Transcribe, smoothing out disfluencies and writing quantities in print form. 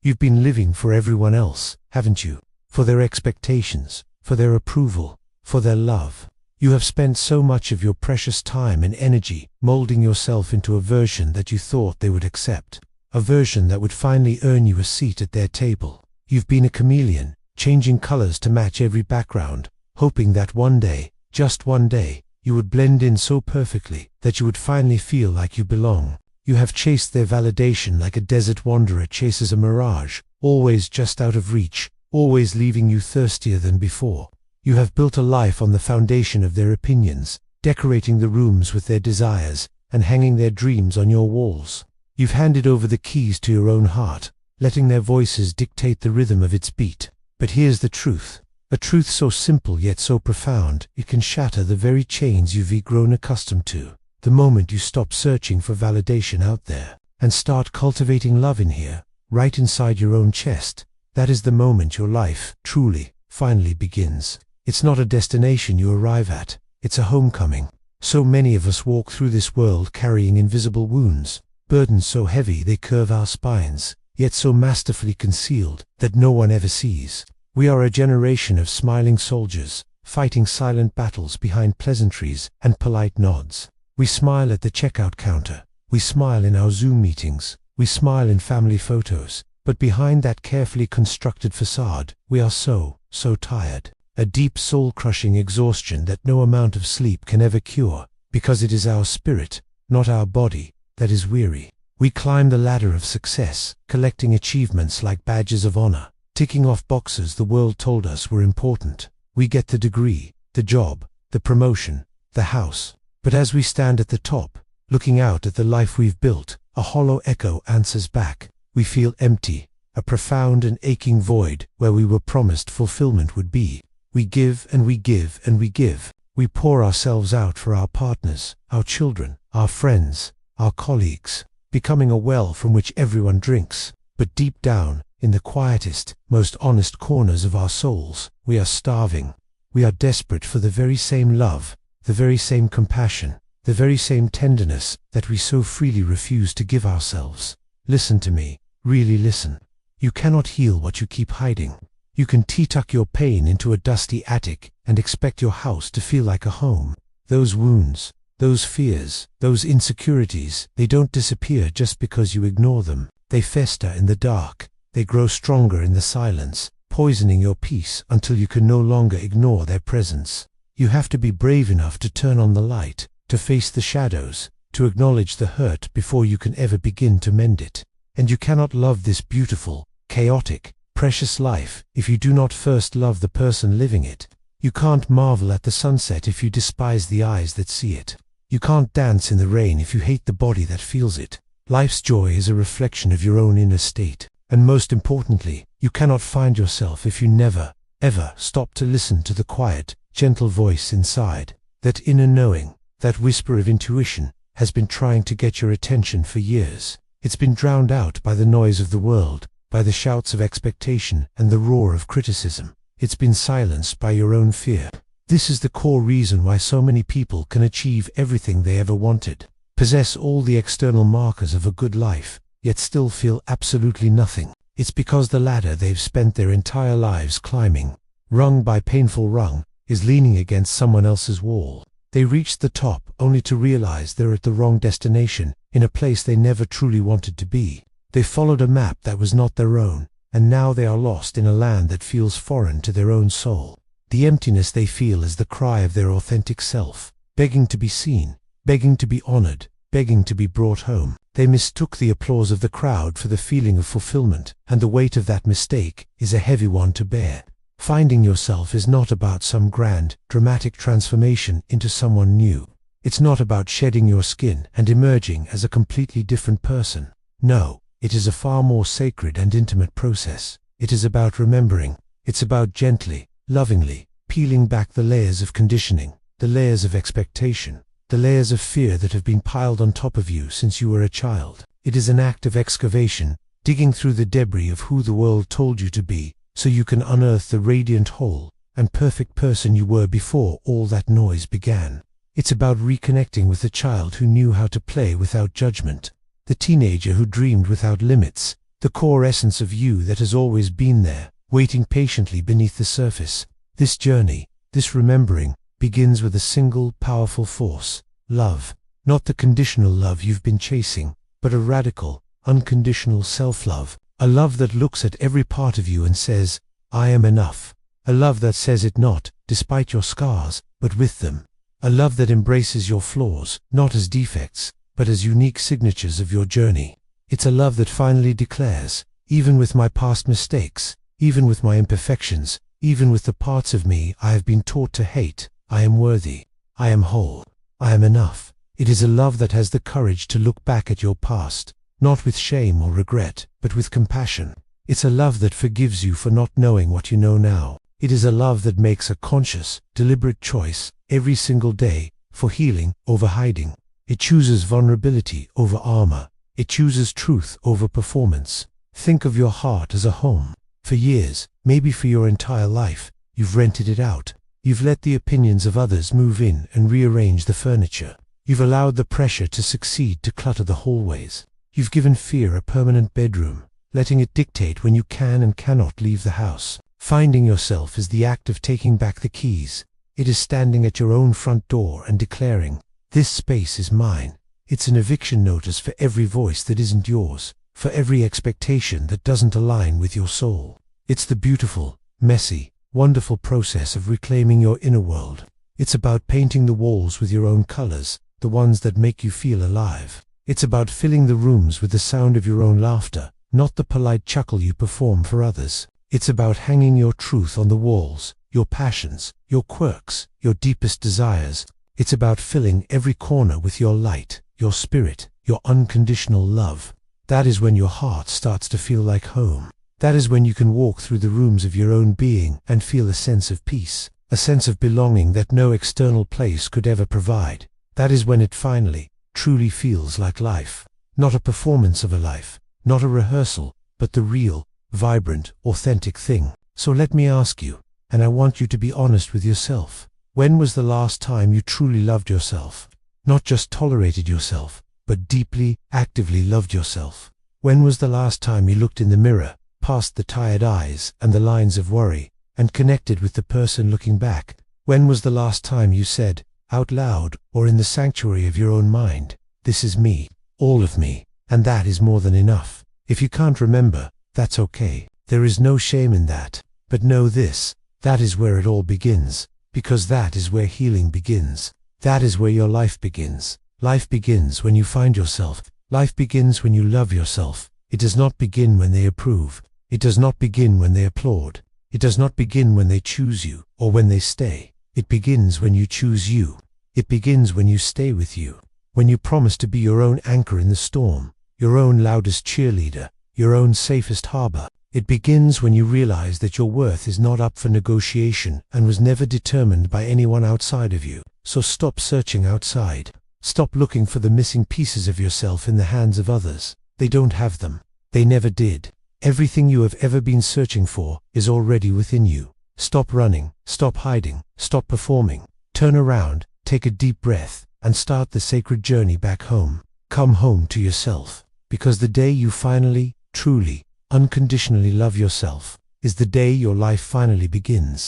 You've been living for everyone else, haven't you? For their expectations, for their approval, for their love. You have spent so much of your precious time and energy molding yourself into a version that you thought they would accept, a version that would finally earn you a seat at their table. You've been a chameleon, changing colors to match every background, hoping that one day, just one day, you would blend in so perfectly that you would finally feel like you belong. You have chased their validation like a desert wanderer chases a mirage, always just out of reach, always leaving you thirstier than before. You have built a life on the foundation of their opinions, decorating the rooms with their desires, and hanging their dreams on your walls. You've handed over the keys to your own heart, letting their voices dictate the rhythm of its beat. But here's the truth. A truth so simple yet so profound, it can shatter the very chains you've grown accustomed to. The moment you stop searching for validation out there, and start cultivating love in here, right inside your own chest, that is the moment your life, truly, finally begins. It's not a destination you arrive at, it's a homecoming. So many of us walk through this world carrying invisible wounds, burdens so heavy they curve our spines, yet so masterfully concealed that no one ever sees. We are a generation of smiling soldiers, fighting silent battles behind pleasantries and polite nods. We smile at the checkout counter, we smile in our Zoom meetings, we smile in family photos, but behind that carefully constructed facade, we are so tired. A deep soul-crushing exhaustion that no amount of sleep can ever cure, because it is our spirit, not our body, that is weary. We climb the ladder of success, collecting achievements like badges of honor, ticking off boxes the world told us were important. We get the degree, the job, the promotion, the house. But as we stand at the top, looking out at the life we've built, a hollow echo answers back. We feel empty, a profound and aching void where we were promised fulfillment would be. We give and we give and we give. We pour ourselves out for our partners, our children, our friends, our colleagues, becoming a well from which everyone drinks. But deep down, in the quietest, most honest corners of our souls, we are starving. We are desperate for the very same love, the very same compassion, the very same tenderness that we so freely refuse to give ourselves. Listen to me, really listen. You cannot heal what you keep hiding. You can tuck your pain into a dusty attic and expect your house to feel like a home. Those wounds, those fears, those insecurities, they don't disappear just because you ignore them. They fester in the dark. They grow stronger in the silence, poisoning your peace until you can no longer ignore their presence. You have to be brave enough to turn on the light, to face the shadows, to acknowledge the hurt before you can ever begin to mend it. And you cannot love this beautiful, chaotic, precious life if you do not first love the person living it. You can't marvel at the sunset if you despise the eyes that see it. You can't dance in the rain if you hate the body that feels it. Life's joy is a reflection of your own inner state. And most importantly, you cannot find yourself if you never, ever stop to listen to the quiet, gentle voice inside. That inner knowing, that whisper of intuition, has been trying to get your attention for years. It's been drowned out by the noise of the world, by the shouts of expectation and the roar of criticism. It's been silenced by your own fear. This is the core reason why so many people can achieve everything they ever wanted, possess all the external markers of a good life, yet still feel absolutely nothing. It's because the ladder they've spent their entire lives climbing, rung by painful rung, is leaning against someone else's wall. They reached the top only to realize they're at the wrong destination, in a place they never truly wanted to be. They followed a map that was not their own, and now they are lost in a land that feels foreign to their own soul. The emptiness they feel is the cry of their authentic self, begging to be seen, begging to be honored, begging to be brought home. They mistook the applause of the crowd for the feeling of fulfillment, and the weight of that mistake is a heavy one to bear. Finding yourself is not about some grand, dramatic transformation into someone new. It's not about shedding your skin and emerging as a completely different person. No, it is a far more sacred and intimate process. It is about remembering. It's about gently, lovingly, peeling back the layers of conditioning, the layers of expectation, the layers of fear that have been piled on top of you since you were a child. It is an act of excavation, digging through the debris of who the world told you to be, so you can unearth the radiant whole and perfect person you were before all that noise began. It's about reconnecting with the child who knew how to play without judgment, the teenager who dreamed without limits, the core essence of you that has always been there, waiting patiently beneath the surface. This journey, this remembering, begins with a single powerful force: love. Not the conditional love you've been chasing, but a radical, unconditional self-love. A love that looks at every part of you and says, I am enough. A love that says it not, despite your scars, but with them. A love that embraces your flaws, not as defects, but as unique signatures of your journey. It's a love that finally declares, even with my past mistakes, even with my imperfections, even with the parts of me I have been taught to hate, I am worthy, I am whole, I am enough. It is a love that has the courage to look back at your past, not with shame or regret, but with compassion. It's a love that forgives you for not knowing what you know now. It is a love that makes a conscious, deliberate choice every single day for healing over hiding. It chooses vulnerability over armor. It chooses truth over performance. Think of your heart as a home. For years, maybe for your entire life, you've rented it out. You've let the opinions of others move in and rearrange the furniture. You've allowed the pressure to succeed to clutter the hallways. You've given fear a permanent bedroom, letting it dictate when you can and cannot leave the house. Finding yourself is the act of taking back the keys. It is standing at your own front door and declaring, this space is mine. It's an eviction notice for every voice that isn't yours, for every expectation that doesn't align with your soul. It's the beautiful, messy, wonderful process of reclaiming your inner world. It's about painting the walls with your own colors, the ones that make you feel alive. It's about filling the rooms with the sound of your own laughter, not the polite chuckle you perform for others. It's about hanging your truth on the walls, your passions, your quirks, your deepest desires. It's about filling every corner with your light, your spirit, your unconditional love. That is when your heart starts to feel like home. That is when you can walk through the rooms of your own being and feel a sense of peace, a sense of belonging that no external place could ever provide. That is when it finally, truly feels like life. Not a performance of a life, not a rehearsal, but the real, vibrant, authentic thing. So let me ask you, and I want you to be honest with yourself. When was the last time you truly loved yourself? Not just tolerated yourself, but deeply, actively loved yourself. When was the last time you looked in the mirror, past the tired eyes and the lines of worry, and connected with the person looking back? When was the last time you said, out loud or in the sanctuary of your own mind, this is me, all of me, and that is more than enough? If you can't remember, that's okay. There is no shame in that. But know this, that is where it all begins, because that is where healing begins. That is where your life begins. Life begins when you find yourself. Life begins when you love yourself. It does not begin when they approve. It does not begin when they applaud. It does not begin when they choose you or when they stay. It begins when you choose you. It begins when you stay with you. When you promise to be your own anchor in the storm, your own loudest cheerleader, your own safest harbor. It begins when you realize that your worth is not up for negotiation and was never determined by anyone outside of you. So stop searching outside. Stop looking for the missing pieces of yourself in the hands of others. They don't have them. They never did. Everything you have ever been searching for is already within you. Stop running, stop hiding, stop performing. Turn around, take a deep breath, and start the sacred journey back home. Come home to yourself, because the day you finally, truly, unconditionally love yourself is the day your life finally begins.